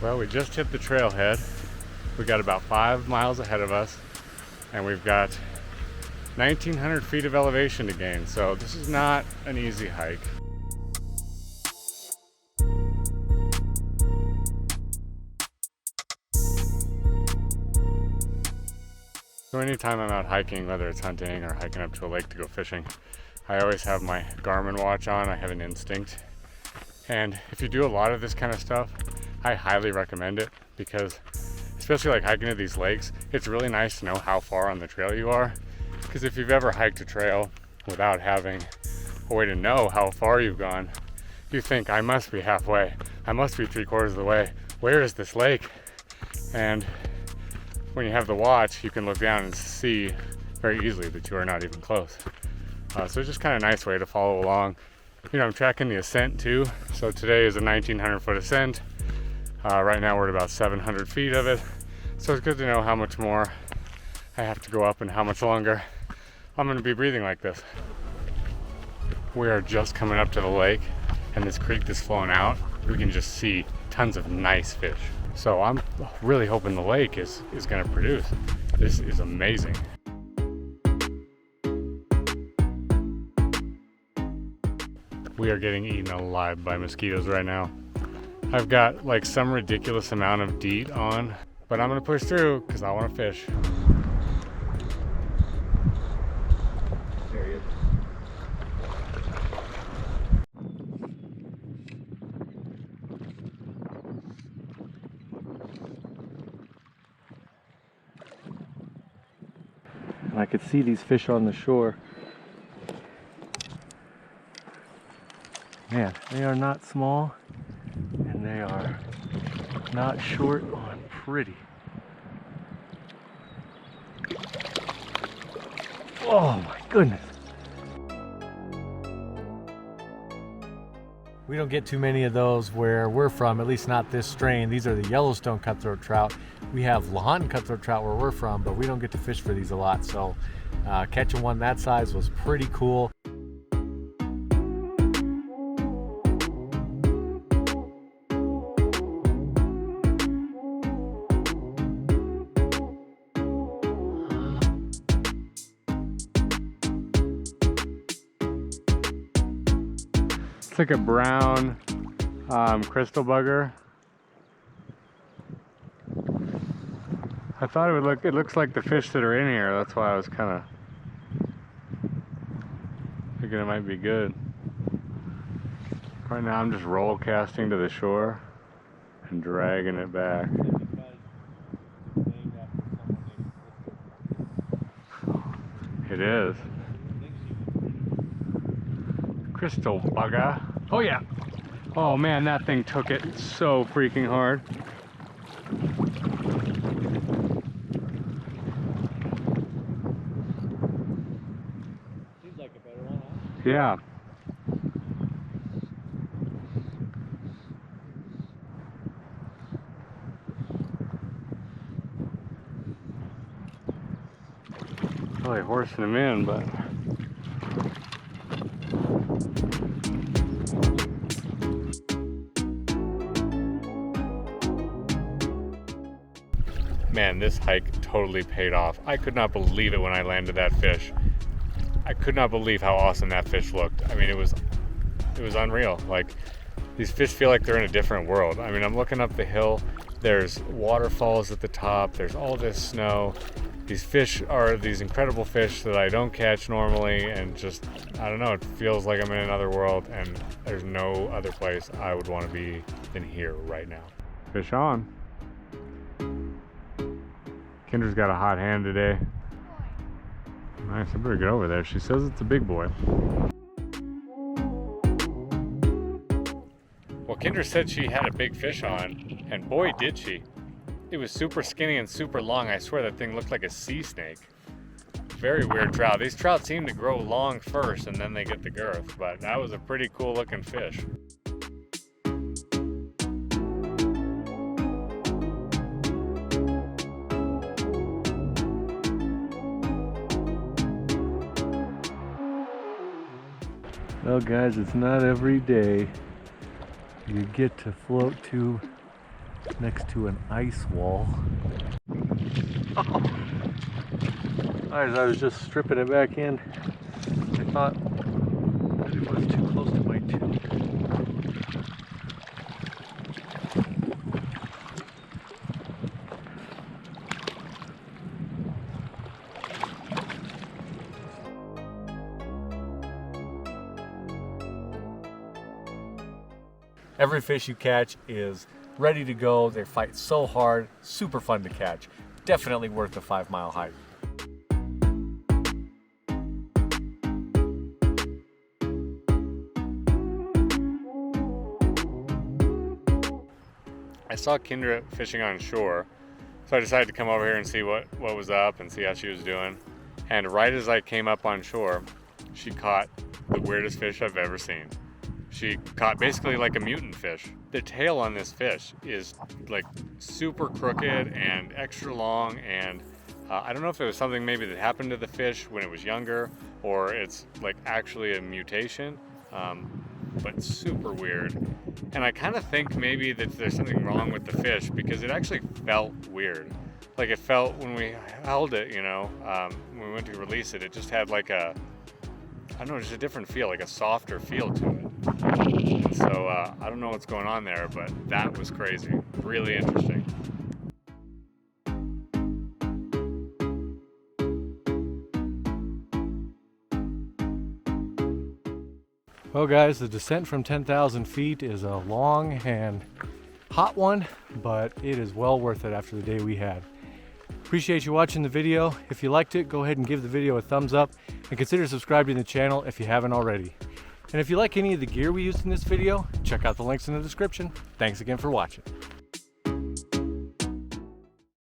Well, we just hit the trailhead. We got about 5 miles ahead of us, and we've got 1,900 feet of elevation to gain, so this is not an easy hike. So anytime I'm out hiking, whether it's hunting or hiking up to a lake to go fishing, I always have my Garmin watch on. I have an instinct. And if you do a lot of this kind of stuff, I highly recommend it, because especially like hiking to these lakes, it's really nice to know how far on the trail you are. Because if you've ever hiked a trail without having a way to know how far you've gone, you think, I must be halfway. I must be 3/4 of the way. Where is this lake? And when you have the watch, you can look down and see very easily that you are not even close. So it's just kind of a nice way to follow along. You know, I'm tracking the ascent too. So today is a 1,900 foot ascent. Right now we're at about 700 feet of it. So it's good to know how much more I have to go up and how much longer I'm going to be breathing like this. We are just coming up to the lake, and this creek that's flowing out, we can just see tons of nice fish. So I'm really hoping the lake is going to produce. This is amazing. We are getting eaten alive by mosquitoes right now. I've got like some ridiculous amount of DEET on, but I'm gonna push through because I want to fish. There he is. And I could see these fish on the shore. Man, they are not small, and they are not short or pretty. Oh my goodness. We don't get too many of those where we're from, at least not this strain. These are the Yellowstone cutthroat trout. We have Lahontan cutthroat trout where we're from, but we don't get to fish for these a lot. So catching one that size was pretty cool. It's like a brown crystal bugger. I thought it looks like the fish that are in here. That's why I was kind of thinking it might be good. Right now I'm just roll casting to the shore and dragging it back. It is. Crystal bugger. Oh yeah. Oh man, that thing took it so freaking hard. Seems like a better one, huh? Yeah. Really horsing him in, but man, this hike totally paid off. I could not believe it when I landed that fish. I could not believe how awesome that fish looked. I mean, it was unreal. Like, these fish feel like they're in a different world. I mean, I'm looking up the hill. There's waterfalls at the top. There's all this snow. These fish are these incredible fish that I don't catch normally, and just, I don't know, it feels like I'm in another world, and there's no other place I would want to be than here right now. Fish on. Kendra's got a hot hand today. Nice, I better get over there. She says it's a big boy. Well, Kendra said she had a big fish on, and boy did she. It was super skinny and super long. I swear that thing looked like a sea snake. Very weird trout. These trout seem to grow long first and then they get the girth, but that was a pretty cool looking fish. Well guys, it's not every day you get to float to next to an ice wall. Oh. As I was just stripping it back in, I thought that it was too close to my tube. Every fish you catch is ready to go. They fight so hard, super fun to catch. Definitely worth a 5-mile hike. I saw Kendra fishing on shore, so I decided to come over here and see what was up and see how she was doing. And right as I came up on shore, she caught the weirdest fish I've ever seen. She caught basically like a mutant fish. The tail on this fish is like super crooked and extra long, and I don't know if it was something maybe that happened to the fish when it was younger, or it's like actually a mutation, but super weird. And I kind of think maybe that there's something wrong with the fish because it actually felt weird. Like it felt when we held it, you know, when we went to release it, it just had like a, I don't know, just a different feel, like a softer feel to it. So I don't know what's going on there, but that was crazy. Really interesting. Well guys, the descent from 10,000 feet is a long and hot one, but it is well worth it after the day we had. Appreciate you watching the video. If you liked it, go ahead and give the video a thumbs up and consider subscribing to the channel if you haven't already. And if you like any of the gear we used in this video, check out the links in the description. Thanks again for watching.